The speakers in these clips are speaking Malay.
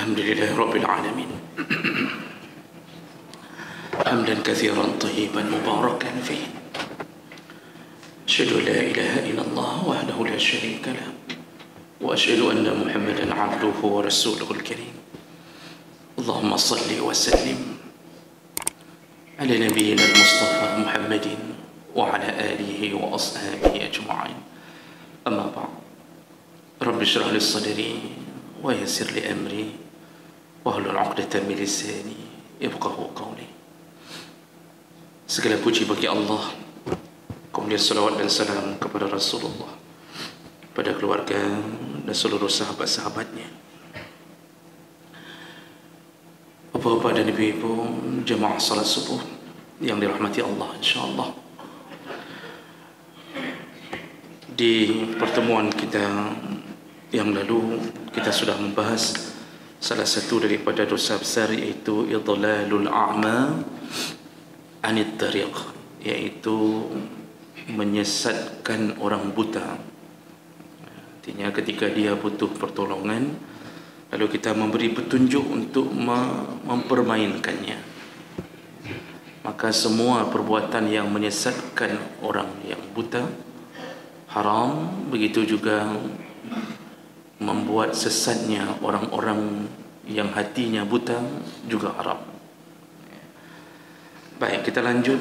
Alhamdulillah Rabbil Alamin. Hamdan kathiran tayyiban mubarakan fihi. Asyhadu an la ilaha illallah wahdahu la syarika lah. Wa asyhadu anna Muhammadan abduhu wa rasuluhul karim. Allahumma salli wa sallim ala nabiyyina al-Mustafa Muhammadin wa ala alihi wa ashabihi ajma'in. Amma ba'd. Rabbi shrah li sadri wa yassir li amri wahlul 'uqdatam min lisani yafqahu qawli. Segala puji bagi Allah, kemudian salawat dan salam kepada Rasulullah, pada keluarga dan seluruh sahabat-sahabatnya. Bapak-bapak dan ibu-ibu jemaah salat subuh yang dirahmati Allah, insyaallah. Di pertemuan kita yang lalu kita sudah membahas salah satu daripada dosa besar, yaitu idlalul a'ma anit tariq, yaitu menyesatkan orang buta. Artinya ketika dia butuh pertolongan, lalu kita memberi petunjuk untuk mempermainkannya, maka semua perbuatan yang menyesatkan orang yang buta haram. Begitu juga membuat sesatnya orang-orang yang hatinya buta juga haram. Baik, kita lanjut.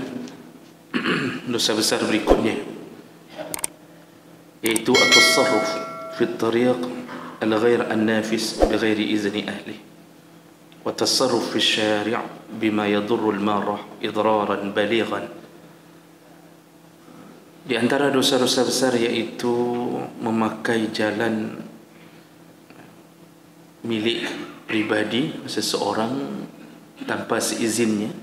Dosa besar berikutnya, yaitu at-tasarruf fi at-tariq al-ghair an-nafis bighairi izni ahli, wa tasarruf fi asy-syari' bima yadurru al-marah idraran balighan. Di antara dosa-dosa besar yaitu memakai jalan milik pribadi seseorang tanpa seizinnya,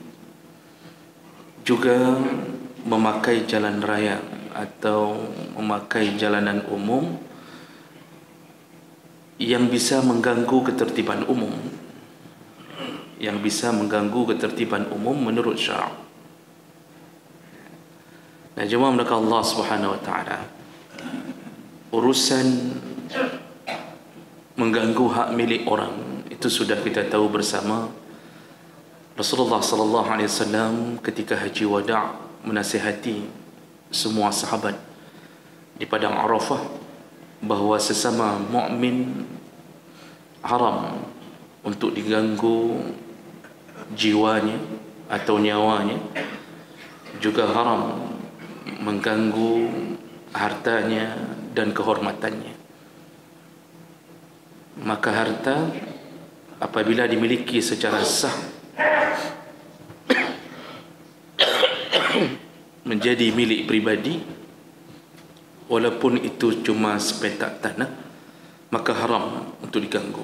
juga memakai jalan raya atau memakai jalanan umum yang bisa mengganggu ketertiban umum, menurut syarak. Nah, jemaah maka Allah Subhanahu wa taala, urusan mengganggu hak milik orang itu sudah kita tahu bersama. Rasulullah sallallahu alaihi wasallam ketika haji wada' menasihati semua sahabat di padang Arafah bahawa sesama mukmin haram untuk diganggu jiwanya atau nyawanya, juga haram mengganggu hartanya dan kehormatannya. Maka harta apabila dimiliki secara sah menjadi milik pribadi, walaupun itu cuma sepetak tanah, maka haram untuk diganggu.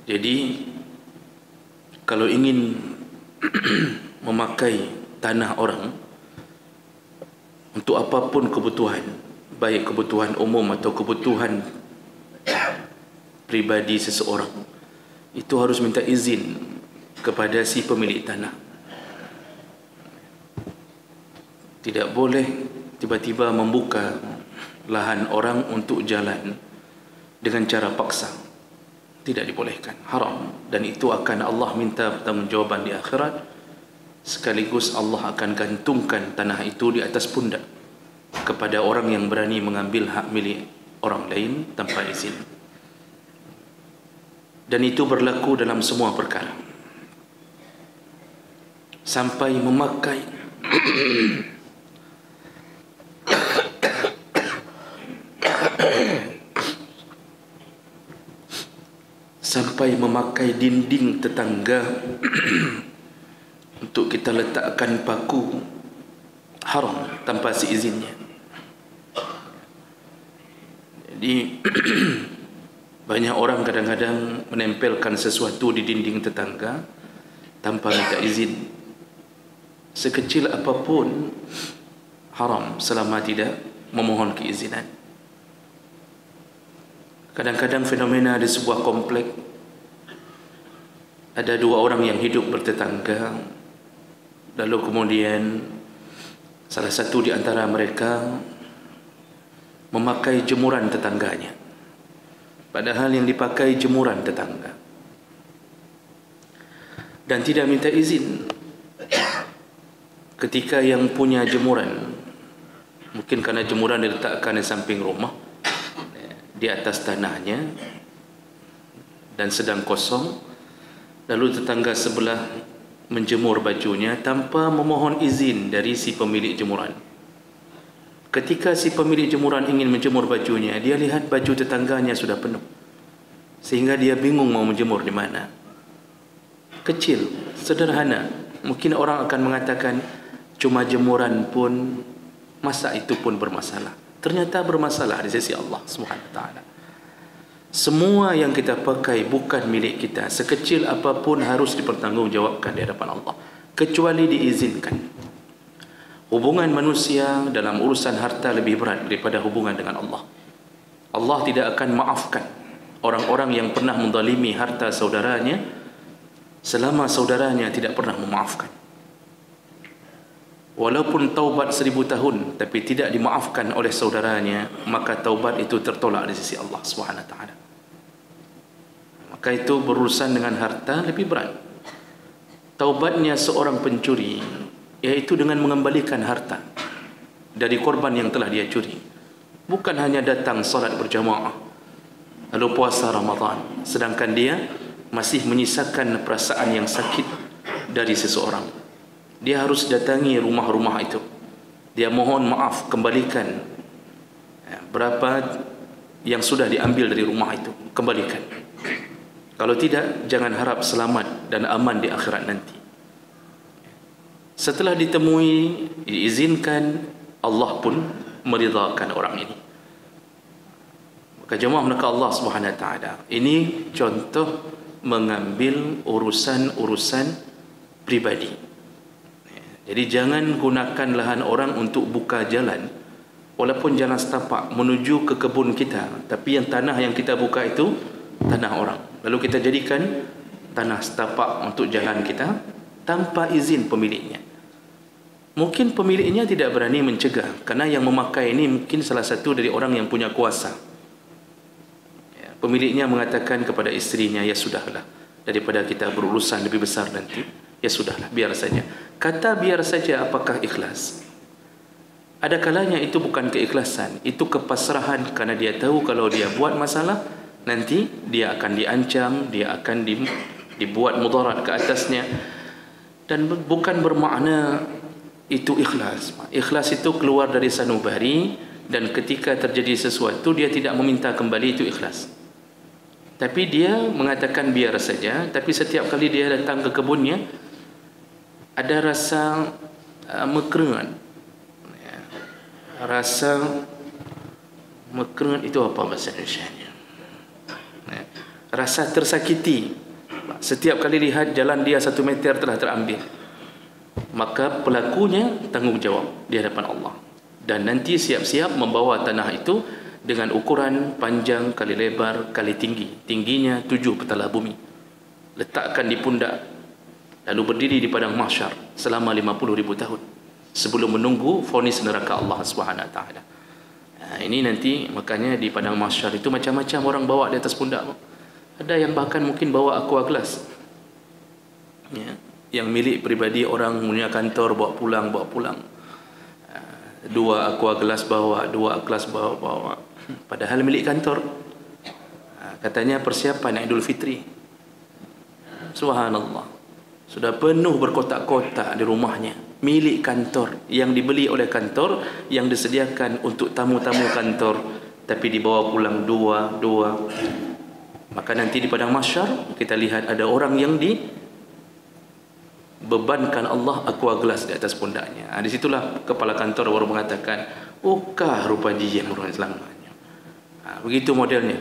Jadi kalau ingin memakai tanah orang untuk apapun kebutuhan, baik kebutuhan umum atau kebutuhan pribadi seseorang, itu harus minta izin kepada si pemilik tanah. Tidak boleh tiba-tiba membuka lahan orang untuk jalan dengan cara paksa. Tidak dibolehkan, haram. Dan itu akan Allah minta pertanggungjawaban di akhirat, sekaligus Allah akan gantungkan tanah itu di atas pundak kepada orang yang berani mengambil hak milik orang lain tanpa izin. Dan itu berlaku dalam semua perkara, sampai memakai dinding tetangga untuk kita letakkan paku, haram tanpa seizinnya. Jadi banyak orang kadang-kadang menempelkan sesuatu di dinding tetangga tanpa minta izin. Sekecil apapun haram selama tidak memohon keizinan. Kadang-kadang fenomena di sebuah komplek, ada dua orang yang hidup bertetangga, lalu kemudian salah satu di antara mereka memakai jemuran tetangganya padahal yang dipakai jemuran tetangga, dan tidak minta izin. Ketika yang punya jemuran, mungkin karena jemuran diletakkan di samping rumah, di atas tanahnya, dan sedang kosong, lalu tetangga sebelah menjemur bajunya tanpa memohon izin dari si pemilik jemuran. Ketika si pemilik jemuran ingin menjemur bajunya, dia lihat baju tetangganya sudah penuh, sehingga dia bingung mau menjemur di mana. Kecil, sederhana. Mungkin orang akan mengatakan cuma jemuran pun, masa itu pun bermasalah. Ternyata bermasalah di sisi Allah Subhanahu wa taala. Semua yang kita pakai bukan milik kita, sekecil apapun harus dipertanggungjawabkan di hadapan Allah, kecuali diizinkan. Hubungan manusia dalam urusan harta lebih berat daripada hubungan dengan Allah. Allah tidak akan maafkan orang-orang yang pernah menzalimi harta saudaranya selama saudaranya tidak pernah memaafkan. Walaupun taubat 1000 tahun tapi tidak dimaafkan oleh saudaranya, maka taubat itu tertolak di sisi Allah Subhanahu wa taala. Maka itu berurusan dengan harta lebih berat. Taubatnya seorang pencuri yaitu dengan mengembalikan harta dari korban yang telah dia curi. Bukan hanya datang salat berjamaah lalu puasa Ramadan, sedangkan dia masih menyisakan perasaan yang sakit dari seseorang. Dia harus datangi rumah-rumah itu, dia mohon maaf, kembalikan berapa yang sudah diambil dari rumah itu, kembalikan. Kalau tidak, jangan harap selamat dan aman di akhirat nanti. Setelah ditemui, diizinkan, Allah pun meridhakan orang ini. Maka jemaah maka Allah Subhanahu wa taala, ini contoh mengambil urusan-urusan pribadi. Jadi jangan gunakan lahan orang untuk buka jalan, walaupun jalan setapak menuju ke kebun kita, tapi yang tanah yang kita buka itu tanah orang, lalu kita jadikan tanah setapak untuk jalan kita tanpa izin pemiliknya. Mungkin pemiliknya tidak berani mencegah, karena yang memakai ini mungkin salah satu dari orang yang punya kuasa. Pemiliknya mengatakan kepada istrinya, ya sudahlah, daripada kita berurusan lebih besar nanti, ya sudahlah, biar saja. Kata biar saja apakah ikhlas? Ada kalanya itu bukan keikhlasan, itu kepasrahan, karena dia tahu kalau dia buat masalah, nanti dia akan diancam, dia akan dibuat mudarat ke atasnya. Dan bukan bermakna itu ikhlas. Ikhlas itu keluar dari sanubari, dan ketika terjadi sesuatu dia tidak meminta kembali, itu ikhlas. Tapi dia mengatakan biar saja, tapi setiap kali dia datang ke kebunnya ada rasa mekrengan. Rasa mekrengan itu apa bahasa Indonesianya? Rasa tersakiti. Setiap kali lihat jalan dia 1 meter telah terambil, maka pelakunya tanggung jawab di hadapan Allah, dan nanti siap-siap membawa tanah itu dengan ukuran panjang kali lebar kali tinggi, tingginya 7 petala bumi, letakkan di pundak, lalu berdiri di padang mahsyar selama 50.000 tahun sebelum menunggu vonis neraka Allah Subhanahu wa taala. Ini nanti makanya di padang mahsyar itu macam-macam orang bawa di atas pundak. Ada yang bahkan mungkin bawa aqua glass, yang milik pribadi orang punya kantor, bawa pulang. 2 aqua glass bawa, 2 gelas bawa, padahal milik kantor. Katanya persiapan Idul Fitri. Subhanallah, sudah penuh berkotak-kotak di rumahnya, milik kantor, yang dibeli oleh kantor, yang disediakan untuk tamu-tamu kantor, tapi dibawa pulang 2. Maka nanti di padang mahsyar kita lihat ada orang yang dibebankan Allah aqua glass di atas pundaknya. Di situlah kepala kantor baru mengatakan, "Okah rupa dia merupakan selamanya." Begitu modelnya.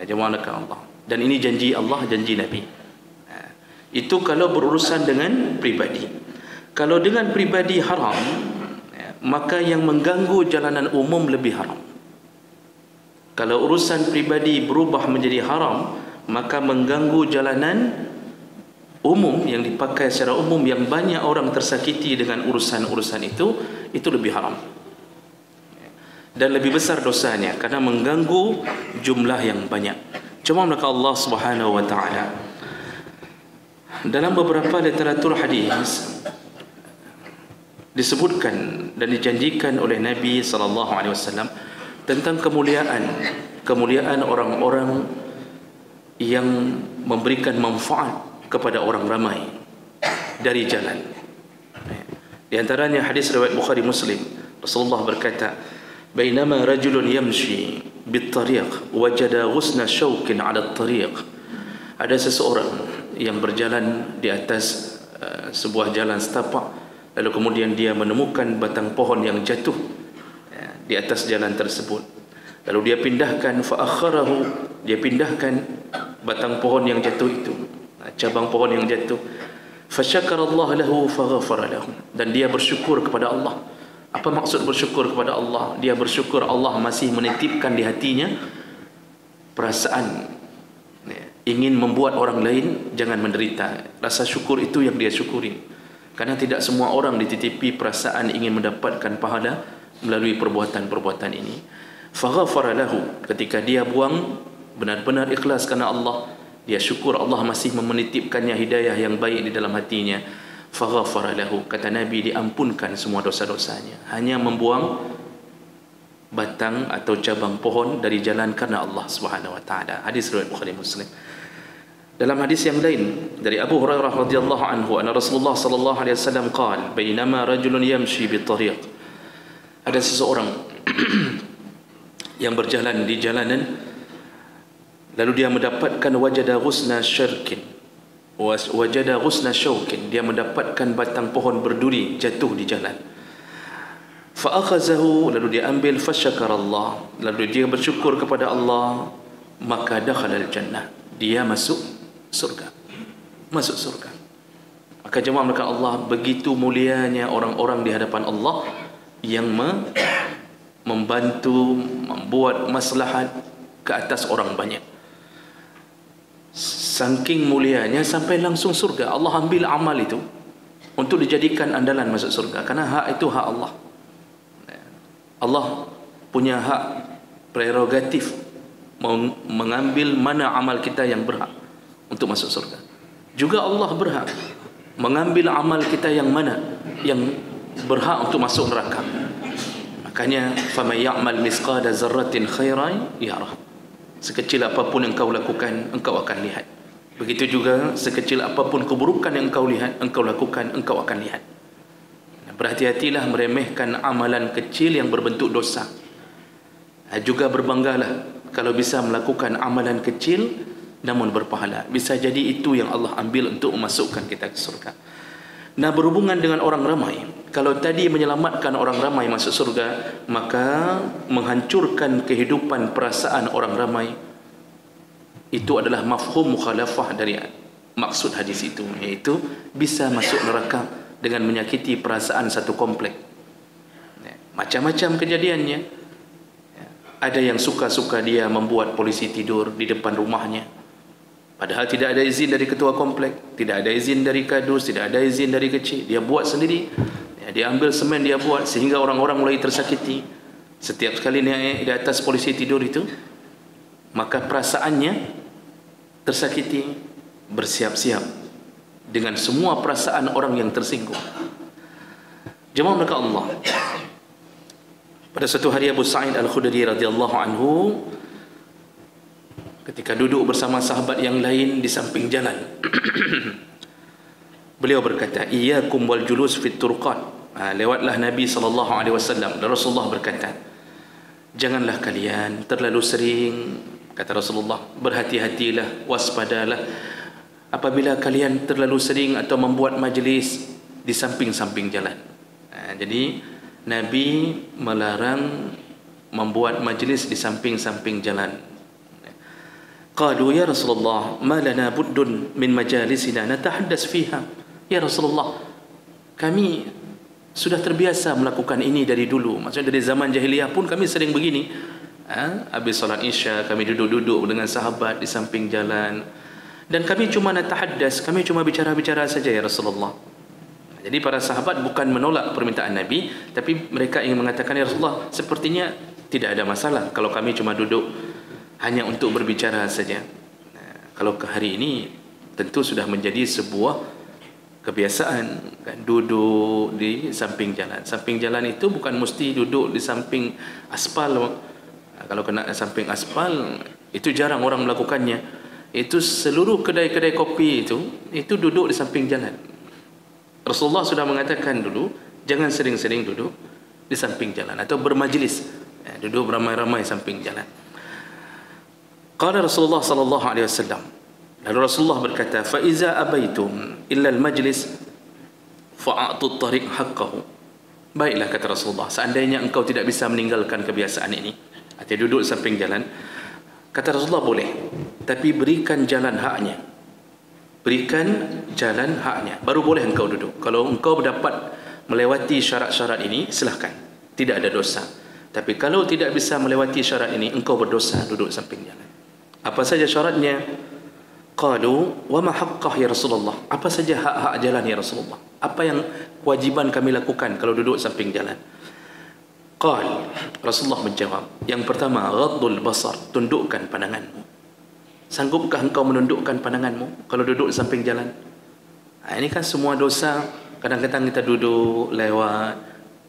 Jemaah Allah. Dan ini janji Allah, janji Nabi. Itu kalau berurusan dengan pribadi. Kalau dengan pribadi haram, maka yang mengganggu jalanan umum lebih haram. Kalau urusan pribadi berubah menjadi haram, maka mengganggu jalanan umum yang dipakai secara umum, yang banyak orang tersakiti dengan urusan-urusan itu lebih haram. dan lebih besar dosanya karena mengganggu jumlah yang banyak. Cuma maka Allah Subhanahu wa taala dalam beberapa literatur hadis disebutkan dan dijanjikan oleh Nabi sallallahu alaihi wasallam tentang kemuliaan orang-orang yang memberikan manfaat kepada orang ramai dari jalan. Di antaranya hadis riwayat Bukhari Muslim, Rasulullah berkata, "Bainama rajulun yamshi bit-tariq wajada ghusna syaukin 'ala at-tariq." Ada seseorang yang berjalan di atas sebuah jalan setapak, lalu kemudian dia menemukan batang pohon yang jatuh di atas jalan tersebut. Lalu dia pindahkan, fa'akharahu, dia pindahkan batang pohon yang jatuh itu, cabang pohon yang jatuh. Fasyakarallahu lahu faghafara lahu, dan dia bersyukur kepada Allah. Apa maksud bersyukur kepada Allah? Dia bersyukur Allah masih menitipkan di hatinya perasaan ingin membuat orang lain jangan menderita. Rasa syukur itu yang dia syukuri. Karena tidak semua orang dititipi perasaan ingin mendapatkan pahala melalui perbuatan-perbuatan ini. Faghafara lahu, ketika dia buang benar-benar ikhlas kerana Allah, dia syukur Allah masih menitipkannya hidayah yang baik di dalam hatinya. Faghafara lahu, kata Nabi, diampunkan semua dosa-dosanya. Hanya membuang batang atau cabang pohon dari jalan karena Allah Subhanahu wa taala. Hadis riwayat Bukhari Muslim. Dalam hadis yang lain dari Abu Hurairah radhiyallahu anhu, anna Rasulullah sallallahu alaihi wasallam qala, "Bainama rajulun yamshi bit-tariq." Ada seseorang yang berjalan di jalanan, lalu dia mendapatkan wajada ghusna syarkin, wajada ghusna syaukin, dia mendapatkan batang pohon berduri jatuh di jalan. Fa akhazahu, lalu dia ambil, fasyakarallah, lalu dia bersyukur kepada Allah, maka dakhala al-jannah, dia masuk surga. Masuk surga. Maka jemaah maka Allah, begitu mulianya orang-orang di hadapan Allah yang membantu membuat maslahat ke atas orang banyak. Saking mulianya sampai langsung surga. Allah ambil amal itu untuk dijadikan andalan masuk surga, karena hak itu hak Allah. Allah punya hak prerogatif mengambil mana amal kita yang berhak untuk masuk surga. Juga Allah berhak mengambil amal kita yang mana yang berhak untuk masuk neraka. Makanya faman ya'mal misqala zarratin khairan yarah. Sekecil apapun yang kau lakukan, engkau akan lihat. Begitu juga sekecil apapun keburukan yang engkau lihat, engkau lakukan, engkau akan lihat. Berhati-hatilah meremehkan amalan kecil yang berbentuk dosa. Juga berbanggalah kalau bisa melakukan amalan kecil namun berpahala. Bisa jadi itu yang Allah ambil untuk memasukkan kita ke surga. Nah, berhubungan dengan orang ramai, kalau tadi menyelamatkan orang ramai masuk surga, maka menghancurkan kehidupan perasaan orang ramai itu adalah mafhum mukhalafah dari maksud hadis itu, yaitu bisa masuk neraka dengan menyakiti perasaan satu komplek. Macam-macam kejadiannya. Ada yang suka-suka dia membuat polisi tidur di depan rumahnya, padahal tidak ada izin dari ketua komplek, tidak ada izin dari kadus, tidak ada izin dari kecil. Dia buat sendiri. Dia ambil semen, dia buat, sehingga orang-orang mulai tersakiti. Setiap kali naik di atas polisi tidur itu, maka perasaannya tersakiti. Bersiap-siap dengan semua perasaan orang yang tersinggung. Jemaah maka Allah, pada suatu hari Abu Sa'id Al-Khudri radhiyallahu anhu ketika duduk bersama sahabat yang lain di samping jalan, beliau berkata, "Iyyakum wal julus fit turqat." Lewatlah Nabi sallallahu alaihi wasallam, dan Rasulullah berkata, "Janganlah kalian terlalu sering," kata Rasulullah, "berhati-hatilah, waspadalah apabila kalian terlalu sering atau membuat majlis di samping-samping jalan." Jadi Nabi melarang membuat majlis di samping-samping jalan. Qalu ya Rasulullah, ma lana buddun min majalisina natahaddas fiha. Ya Rasulullah, kami sudah terbiasa melakukan ini dari dulu. Maksudnya dari zaman jahiliyah pun kami sering begini. Habis solat Isya kami duduk-duduk dengan sahabat di samping jalan, dan kami cuma natahaddas, kami cuma bicara-bicara saja ya Rasulullah. Jadi para sahabat bukan menolak permintaan Nabi, tapi mereka ingin mengatakan, ya Rasulullah, sepertinya tidak ada masalah kalau kami cuma duduk hanya untuk berbicara saja. Kalau ke hari ini tentu sudah menjadi sebuah kebiasaan, kan, duduk di samping jalan. Samping jalan itu bukan mesti duduk di samping aspal. Kalau kena samping aspal itu jarang orang melakukannya. Itu seluruh kedai-kedai kopi itu duduk di samping jalan. Rasulullah sudah mengatakan dulu, jangan sering-sering duduk di samping jalan atau bermajlis, duduk beramai-ramai samping jalan. Qala Rasulullah sallallahu alaihi wasallam, lalu Rasulullah berkata, fa iza abaitum illa al-majlis fa'atu at-tariq haqqahu. Baiklah, kata Rasulullah, seandainya engkau tidak bisa meninggalkan kebiasaan ini, artinya duduk samping jalan, kata Rasulullah, boleh, tapi berikan jalan haknya. Berikan jalan haknya, baru boleh engkau duduk. Kalau engkau dapat melewati syarat-syarat ini, silahkan, tidak ada dosa. Tapi kalau tidak bisa melewati syarat ini, engkau berdosa duduk samping jalan. Apa saja syaratnya? Qalu wa ma haqqah ya Rasulullah. Apa saja hak-hak jalan ya Rasulullah? Apa yang kewajiban kami lakukan kalau duduk samping jalan? Qal, Rasulullah menjawab, yang pertama, ghaddul basar, tundukkan pandanganmu. Sanggupkah engkau menundukkan pandanganmu kalau duduk samping jalan? Ini kan semua dosa. Kadang-kadang kita duduk lewat.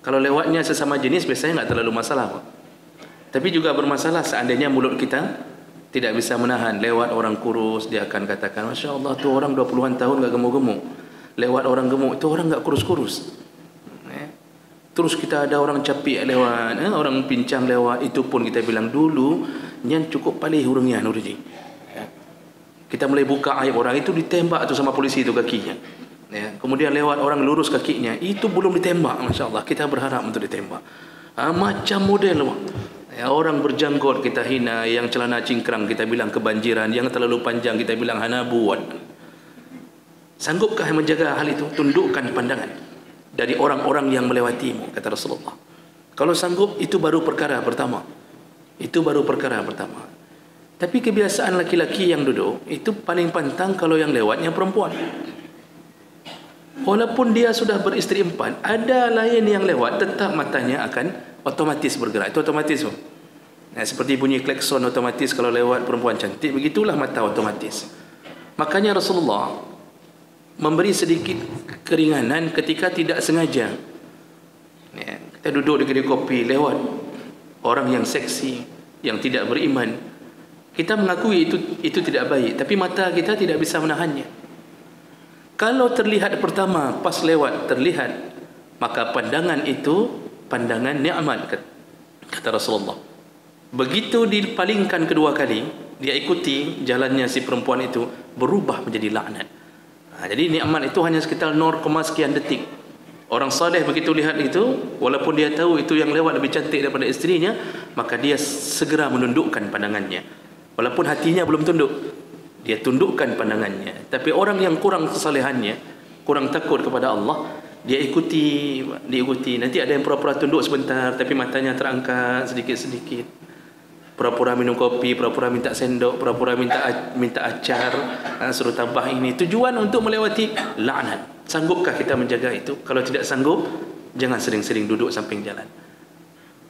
Kalau lewatnya sesama jenis biasanya nggak terlalu masalah, Pak. Tapi juga bermasalah seandainya mulut kita tidak bisa menahan. Lewat orang kurus, dia akan katakan, Masya Allah, tu orang 20-an tahun nggak gemuk-gemuk. Lewat orang gemuk, itu orang nggak kurus-kurus. Terus kita ada orang capik lewat, orang pincang lewat, itu pun kita bilang dulu, yang cukup palih hurungnya, Nurji. Kita mulai buka aib orang, itu ditembak tu sama polisi itu kakinya. Kemudian lewat orang lurus kakinya, itu belum ditembak, Masya Allah. Kita berharap untuk ditembak. Macam model, orang berjanggot kita hina, yang celana cingkrang kita bilang kebanjiran, yang terlalu panjang kita bilang hanabuan. Sanggupkah menjaga hal itu? Tundukkan pandangan dari orang-orang yang melewatimu, kata Rasulullah. Kalau sanggup, itu baru perkara pertama. Itu baru perkara pertama. Tapi kebiasaan laki-laki yang duduk, itu paling pantang kalau yang lewatnya perempuan. Walaupun dia sudah beristri 4, ada lain yang lewat, tetap matanya akan otomatis bergerak. Itu otomatis. Seperti bunyi klakson otomatis kalau lewat perempuan cantik, begitulah mata otomatis. Makanya Rasulullah memberi sedikit keringanan ketika tidak sengaja. Kita duduk di kedai kopi, lewat orang yang seksi, yang tidak beriman. Kita mengakui itu tidak baik, tapi mata kita tidak bisa menahannya. Kalau terlihat pertama, pas lewat terlihat, maka pandangan itu pandangan nikmat, kata Rasulullah. Begitu dipalingkan kedua kali, dia ikuti jalannya si perempuan itu, berubah menjadi laknat. Jadi nikmat itu hanya sekitar 0, sekian detik. Orang saleh begitu lihat itu, walaupun dia tahu itu yang lewat lebih cantik daripada istrinya, maka dia segera menundukkan pandangannya. Walaupun hatinya belum tunduk, dia tundukkan pandangannya. Tapi orang yang kurang kesalehannya, kurang takut kepada Allah, dia ikuti. Nanti ada yang pura-pura tunduk sebentar, tapi matanya terangkat sedikit-sedikit. Pura-pura minum kopi, pura-pura minta sendok, pura-pura minta acar, suruh tambah ini. Tujuan untuk melewati laknat. Sanggupkah kita menjaga itu? Kalau tidak sanggup, jangan sering-sering duduk samping jalan.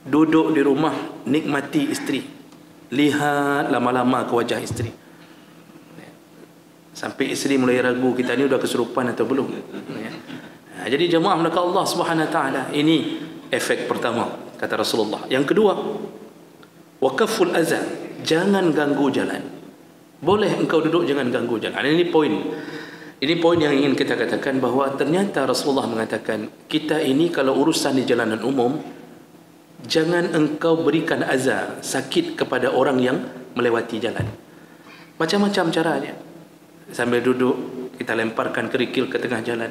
Duduk di rumah, nikmati istri. Lihat lama-lama ke wajah istri, sampai istri mulai ragu, kita ni sudah kesurupan atau belum. Jadi jemaah maka Allah Subhanahu wa taala, ini efek pertama, kata Rasulullah. Yang kedua, waqaful azan, jangan ganggu jalan. Boleh engkau duduk, jangan ganggu jalan. Ini poin yang ingin kita katakan, bahawa ternyata Rasulullah mengatakan, kita ini kalau urusan di jalanan umum, jangan engkau berikan azab, sakit kepada orang yang melewati jalan. Macam-macam caranya. Sambil duduk, kita lemparkan kerikil ke tengah jalan,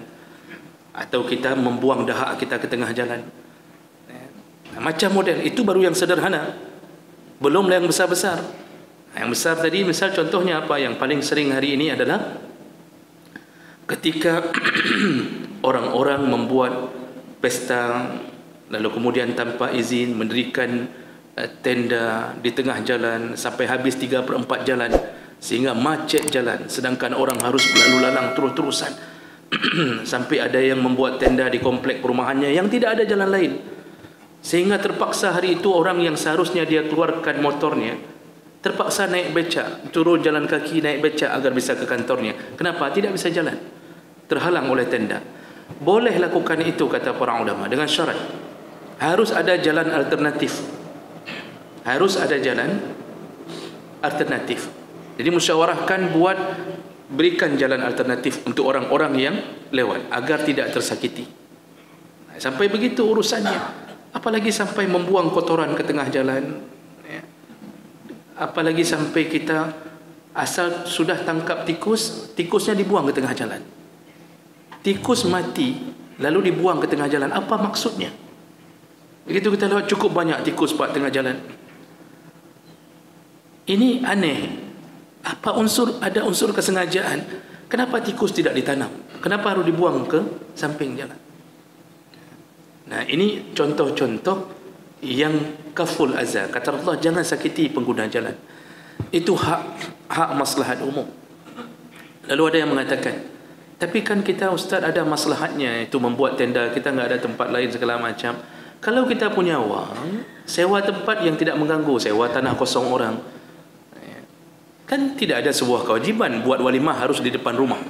atau kita membuang dahak kita ke tengah jalan. Macam model itu baru yang sederhana, belum yang besar-besar. Yang besar tadi, misal contohnya apa yang paling sering hari ini adalah ketika orang-orang membuat pesta, lalu kemudian tanpa izin mendirikan tenda di tengah jalan sampai habis 3/4 jalan, sehingga macet jalan, sedangkan orang harus berlalu lalang terus-terusan. Sampai ada yang membuat tenda di komplek perumahannya yang tidak ada jalan lain. Sehingga terpaksa hari itu orang yang seharusnya dia keluarkan motornya terpaksa naik becak, turun jalan kaki, naik becak agar bisa ke kantornya. Kenapa? Tidak bisa jalan, terhalang oleh tenda. Boleh lakukan itu, kata para ulama, dengan syarat harus ada jalan alternatif. Harus ada jalan alternatif. Jadi musyawarahkan buat berikan jalan alternatif untuk orang-orang yang lewat agar tidak tersakiti. Sampai begitu urusannya. Apalagi sampai membuang kotoran ke tengah jalan. Apalagi sampai kita asal sudah tangkap tikus, tikusnya dibuang ke tengah jalan. Tikus mati lalu dibuang ke tengah jalan. Apa maksudnya? Begitu kita lewat cukup banyak tikus pada tengah jalan. Ini aneh. Apa ada unsur kesengajaan? Kenapa tikus tidak ditanam? Kenapa harus dibuang ke samping jalan? Nah, ini contoh-contoh yang kaful azza. Kata Allah, jangan sakiti pengguna jalan. Itu hak maslahat umum. Lalu ada yang mengatakan, tapi kan kita ustaz ada maslahatnya, itu membuat tenda, kita enggak ada tempat lain segala macam. Kalau kita punya wang, sewa tempat yang tidak mengganggu, sewa tanah kosong orang. Kan tidak ada sebuah kewajiban buat walimah harus di depan rumah.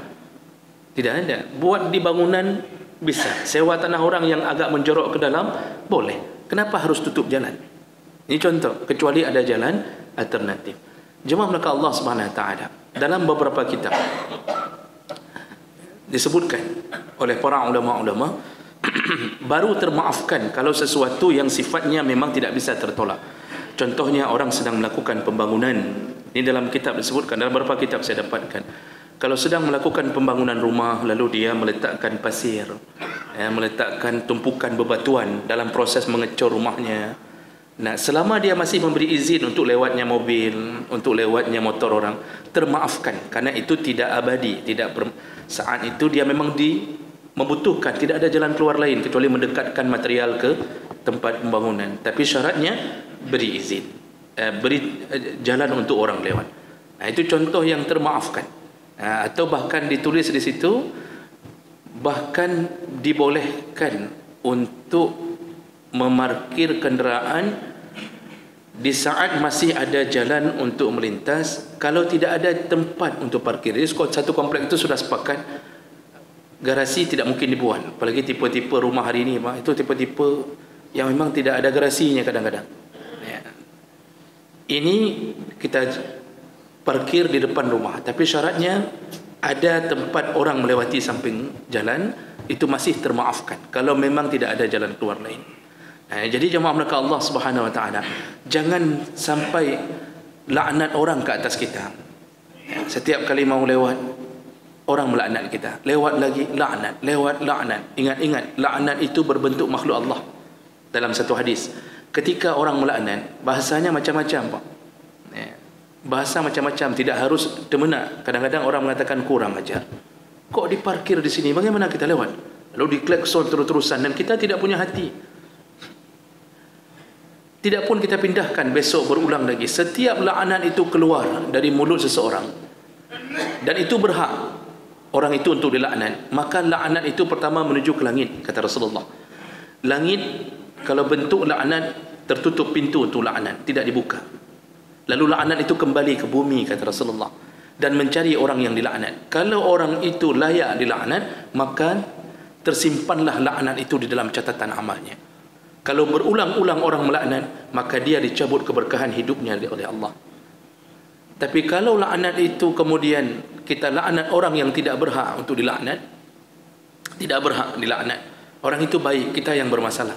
Tidak ada. Buat di bangunan bisa. Sewa tanah orang yang agak menjorok ke dalam boleh. Kenapa harus tutup jalan? Ini contoh, kecuali ada jalan alternatif. Jemaah maka Allah Subhanahu wa taala dalam beberapa kitab disebutkan oleh para ulama-ulama baru termaafkan kalau sesuatu yang sifatnya memang tidak bisa tertolak. Contohnya orang sedang melakukan pembangunan. Ini dalam kitab disebutkan, dalam beberapa kitab saya dapatkan. Kalau sedang melakukan pembangunan rumah, lalu dia meletakkan pasir, meletakkan tumpukan bebatuan dalam proses mengecor rumahnya. Nah, selama dia masih memberi izin untuk lewatnya mobil, untuk lewatnya motor orang, termaafkan. Karena itu tidak abadi, saat itu dia memang membutuhkan, tidak ada jalan keluar lain kecuali mendekatkan material ke tempat pembangunan. Tapi syaratnya beri izin, beri jalan untuk orang lewat. Nah, itu contoh yang termaafkan. Atau bahkan ditulis di situ, bahkan dibolehkan untuk memarkir kenderaan di saat masih ada jalan untuk melintas kalau tidak ada tempat untuk parkir. Jadi satu komplek itu sudah sepakat garasi tidak mungkin dibuat. Apalagi tipe-tipe rumah hari ini, itu tipe-tipe yang memang tidak ada garasinya kadang-kadang. Ini kita parkir di depan rumah, tapi syaratnya ada tempat orang melewati samping jalan, itu masih termaafkan kalau memang tidak ada jalan keluar lain. Jadi jemaah maka Allah Subhanahu wa taala, jangan sampai laknat orang ke atas kita. Setiap kali mau lewat orang melaknat kita, lewat lagi laknat, lewat laknat. Ingat-ingat, laknat itu berbentuk makhluk Allah. Dalam satu hadis, ketika orang melaknat, bahasanya macam-macam, Pak. Bahasa macam-macam, tidak harus demenak. Kadang-kadang orang mengatakan kurang ajar. Kok diparkir di sini? Bagaimana kita lewat? Lalu diklakson terus-terusan dan kita tidak punya hati. Tidak pun kita pindahkan, besok berulang lagi. Setiap laknat itu keluar dari mulut seseorang dan itu berhak orang itu untuk dilaknat, maka laknat itu pertama menuju ke langit, kata Rasulullah. Langit kalau bentuk laknat, tertutup pintu untuk laknat, tidak dibuka. Lalu laknat itu kembali ke bumi, kata Rasulullah, dan mencari orang yang dilaknat. Kalau orang itu layak dilaknat, maka tersimpanlah laknat itu di dalam catatan amalnya. Kalau berulang-ulang orang melaknat, maka dia dicabut keberkahan hidupnya oleh Allah. Tapi kalau laknat itu kemudian kita laknat orang yang tidak berhak untuk dilaknat, tidak berhak dilaknat, orang itu baik, kita yang bermasalah,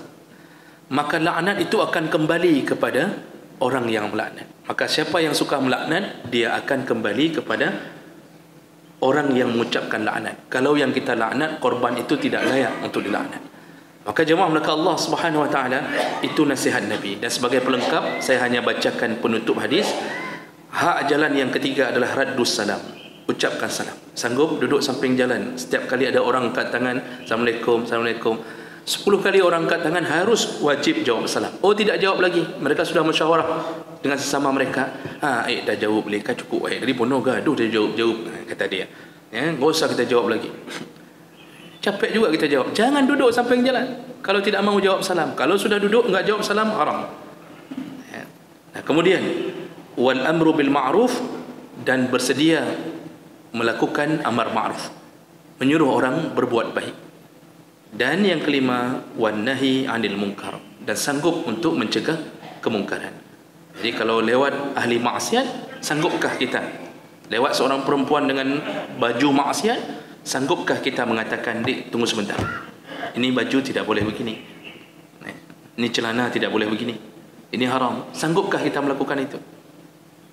maka laknat itu akan kembali kepada orang yang melaknat. Maka siapa yang suka melaknat, dia akan kembali kepada orang yang mengucapkan laknat. Kalau yang kita laknat, korban itu tidak layak untuk dilaknat. Maka jemaah maka Allah Subhanahu wa taala, itu nasihat Nabi. Dan sebagai pelengkap, saya hanya bacakan penutup hadis. Hak jalan yang ketiga adalah raddus salam, ucapkan salam. Sanggup duduk samping jalan, setiap kali ada orang angkat tangan, Assalamualaikum, Assalamualaikum, 10 kali orang angkat tangan, harus wajib jawab salam. Oh, tidak jawab lagi, mereka sudah musyawarah dengan sesama mereka. Dah jawab boleh, kan cukup. Jadi bono gaduh dia jawab, kata dia. Enggak usah kita jawab lagi. Capek juga kita jawab. Jangan duduk samping jalan kalau tidak mahu jawab salam. Kalau sudah duduk enggak jawab salam, haram. Nah, kemudian wal amru bil ma'ruf, dan bersedia melakukan amar ma'ruf, menyuruh orang berbuat baik. Dan yang kelima, wan nahi 'anil munkar, dan sanggup untuk mencegah kemungkaran. Jadi kalau lewat ahli maksiat, sanggupkah kita? Lewat seorang perempuan dengan baju maksiat, sanggupkah kita mengatakan, "Dik, tunggu sebentar. Ini baju tidak boleh begini. Ini celana tidak boleh begini. Ini haram." Sanggupkah kita melakukan itu?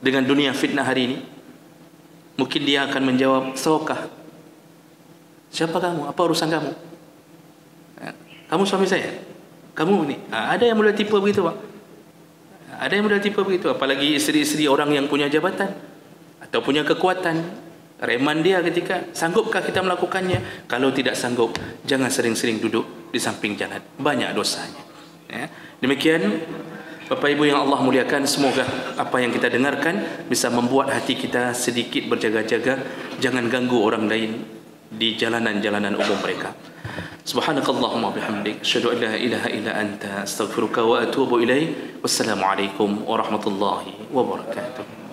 Dengan dunia fitnah hari ini, mungkin dia akan menjawab, "Saukah? Siapa kamu? Apa urusan kamu? Kamu suami saya. Kamu ni." Ada yang boleh tipu begitu, Pak. Ada yang boleh tipu begitu. Apalagi isteri-isteri orang yang punya jabatan atau punya kekuatan. Reman dia ketika, sanggupkah kita melakukannya? Kalau tidak sanggup, jangan sering-sering duduk di samping jalan. Banyak dosanya. Ya. Demikian, Bapak Ibu yang Allah muliakan, semoga apa yang kita dengarkan bisa membuat hati kita sedikit berjaga-jaga. Jangan ganggu orang lain di jalanan-jalanan umum mereka. Subhanakallahumma bihamdik, asyhadu an la ilaha illa anta, astaghfiruka wa atubu ilaik. Wassalamualaikum warahmatullahi wabarakatuh.